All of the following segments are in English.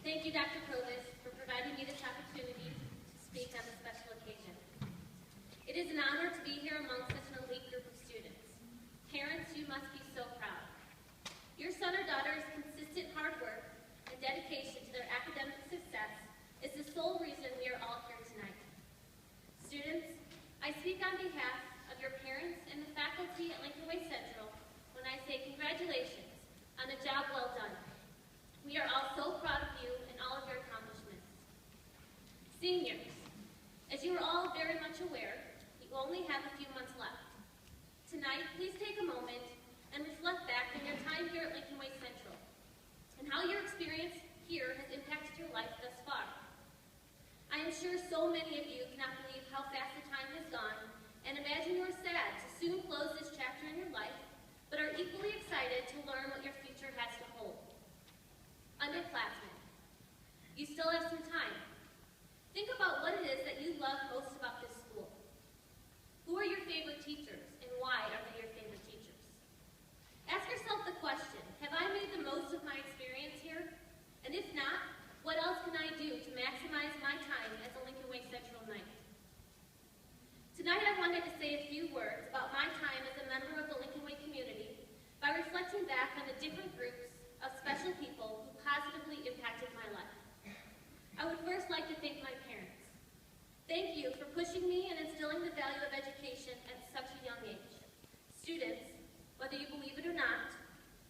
Thank you, Dr. Provis, for providing me this opportunity to speak on this special occasion. It is an honor to be here among such an elite group of students. Parents, you must be so proud. Your son or daughter's consistent hard work and dedication to their academic success is the sole reason we are all here tonight. Students, I speak on behalf of your parents and the faculty at Lincolnway Central when I say congratulations on a job well done. We are all so proud of you and all of your accomplishments. Seniors, as you are all very much aware, you only have a few months left. Tonight, please take a moment and reflect back on your time here at Lincolnway Central and how your experience here has impacted your life thus far. I am sure so many of you cannot believe how fast the time has gone and imagine you are sad to soon close this chapter in your life, but are equally excited to learn what your future has to hold. Underclassmen, you still have some time. Think about what it is that you love most about this school. Who are your favorite teachers and why are they your favorite teachers? Ask yourself the question, have I made the most of my experience here? And if not, what else can I do to maximize my time as a Lincolnway Central Knight? Tonight I wanted to say a few words about my time as a member of the Lincolnway community by reflecting back on the different groups of special people who positively impacted my life. I would first like to thank my parents. Thank you for pushing me and instilling the value of education at such a young age. Students, whether you believe it or not,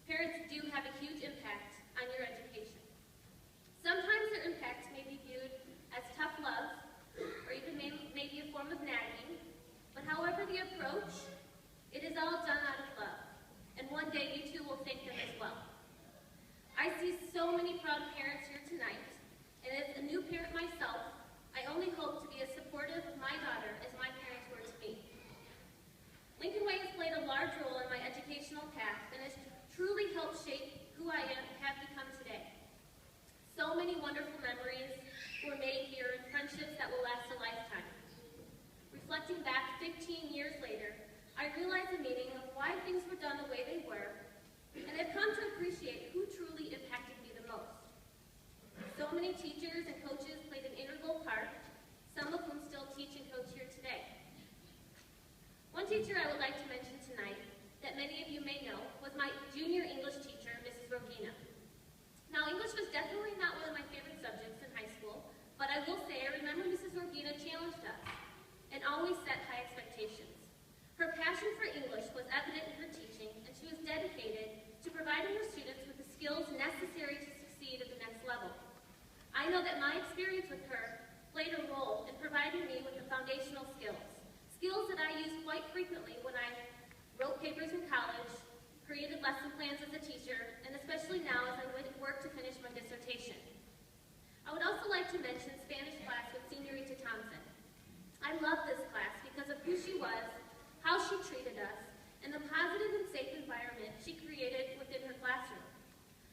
parents do have a huge impact on your education. Sometimes their impact may be viewed as tough love, or even maybe a form of nagging, but however the approach, it is all done out of love, and one day you too will thank them as well. I see so many proud parents here tonight, and as a new parent myself, I only hope to be as supportive of my daughter as my parents were to me. Lincolnway has played a large role in my educational path and has truly helped shape who I have become today. So many wonderful memories were made here and friendships that will last a lifetime. Reflecting back 15 years later, I realized the meaning of why things were done the way they were, and I've come to appreciate who truly impacted me the most. So many teachers and coaches played an integral part, some of whom still teach and coach here today. One teacher I would like to mention tonight, that many of you may know, was my junior English teacher, Mrs. Rogina. Now, English was definitely not one of my favorite subjects in high school, but I will say I remember Mrs. Rogina challenged us and always set high expectations. Her passion for English was evident in her teaching, and she was dedicated to providing her students with the skills necessary to succeed at the next level. I know that my experience with her played a role in providing me with the foundational skills that I used quite frequently when I wrote papers in college, created lesson plans as a teacher, and especially now as I work to finish my dissertation. I would also like to mention Spanish class with Senorita Thompson. I loved this class because of who she was, how she treated us, and the positive and safe environment she created within her classroom.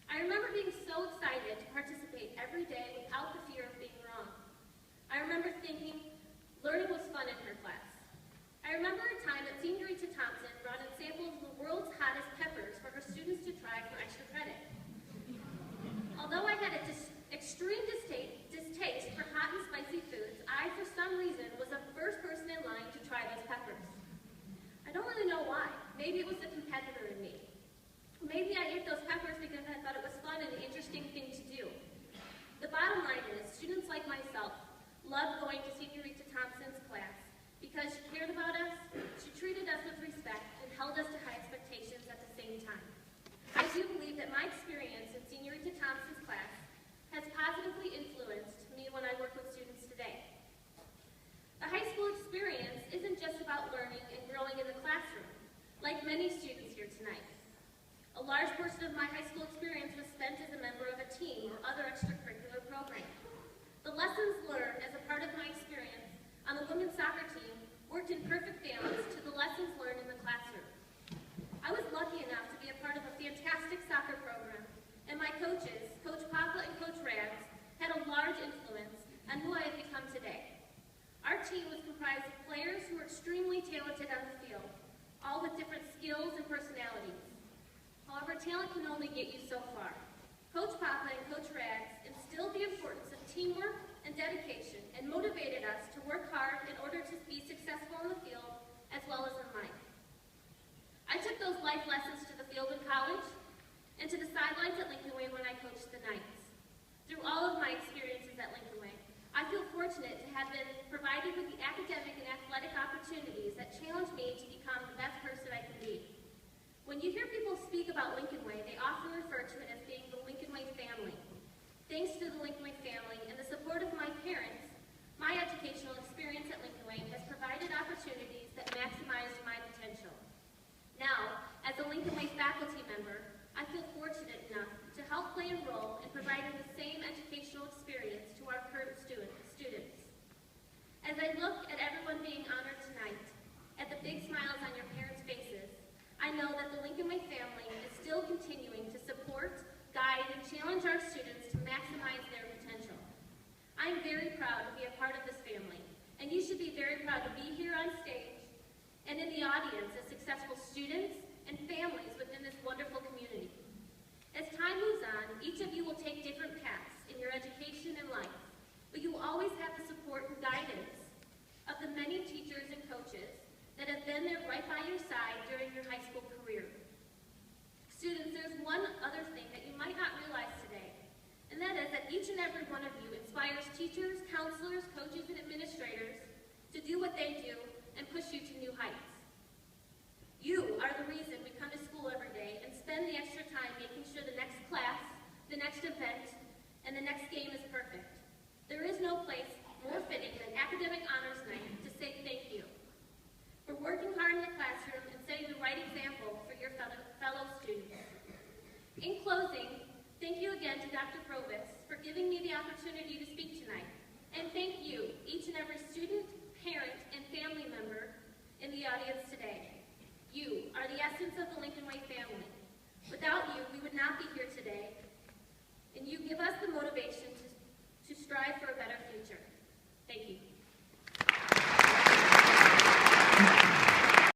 I remember being so excited to participate every day without the fear of being wrong. I remember thinking learning was fun in her class. I remember a time that Senorita Thompson brought in samples of the world's hottest peppers for her students to try for extra credit. Although I had an extreme distaste for hot and spicy foods, I, for some reason, was the first person in line to try those peppers. I don't really know why. Maybe it was the competitor in me. Maybe I ate those peppers because I thought it was fun and an interesting thing to do. The bottom line is, students like myself loved going to Senorita Thompson's class because she cared about us, she treated us with respect, and held us to high expectations at the same time. I do believe that my experience in Senorita Thompson's class has positively influenced me when I work with students today. The high school experience isn't just about learning and growing in the classroom, like many students here tonight. A large portion of my high school experience was spent as a member of a team or other extracurricular program. The lessons learned as a part of my experience on the women's soccer team worked in perfect balance to the lessons learned in the classroom. I was lucky enough to be a part of a fantastic soccer program, and my coaches, Coach Papa and Coach Rags, had a large influence on who I have become today. Our team was comprised of players who were extremely talented on the field, all with different skills and personalities. However, talent can only get you so far. Coach Papa and Coach Rags instilled the dedication and motivated us to work hard in order to be successful in the field as well as in life. I took those life lessons to the field in college and to the sidelines at Lincolnway when I coached the Knights. Through all of my experiences at Lincolnway, I feel fortunate to have been provided with the academic and athletic opportunities that challenge me to become the best person I can be. When you hear people speak about Lincolnway, they often refer to it as being the Lincolnway family. Thanks to the Lincolnway family and the support of my parents, my educational experience at Lincolnway has provided opportunities that maximized my potential. Now, as a Lincolnway faculty member, I feel fortunate enough to help play a role in providing the same educational experience to our current students. As I look at everyone being honored tonight, at the big smiles on your parents' faces, I know that the Lincolnway family is still continuing to support, guide, and challenge our students to maximize their potential. I'm very proud to be a part of this family, and you should be very proud to be here on stage and in the audience as successful students and families within this wonderful community. As time moves on, each of you will take different paths in your education and life, but you will always have the support and guidance of the many teachers and coaches that have been there right by your side during your high school career. Students, there's one other thing that you might not realize today, and that is that each and every one of you inspires teachers, counselors, coaches, and administrators to do what they do and push you to new heights. You are the reason we come to school every day and spend the extra time making sure the next class, the next event, and the next game is perfect. There is no place more fitting than Academic Honors Night to say thank you for working hard in the classroom and setting the right example for your fellow students. In closing, thank you again to Dr. Provis for giving me the opportunity to speak tonight. And thank you, each and every student, parent, and family member in the audience today. You are the essence of the Lincolnway family. Without you, we would not be here today, and you give us the motivation to strive for a better future. Thank you.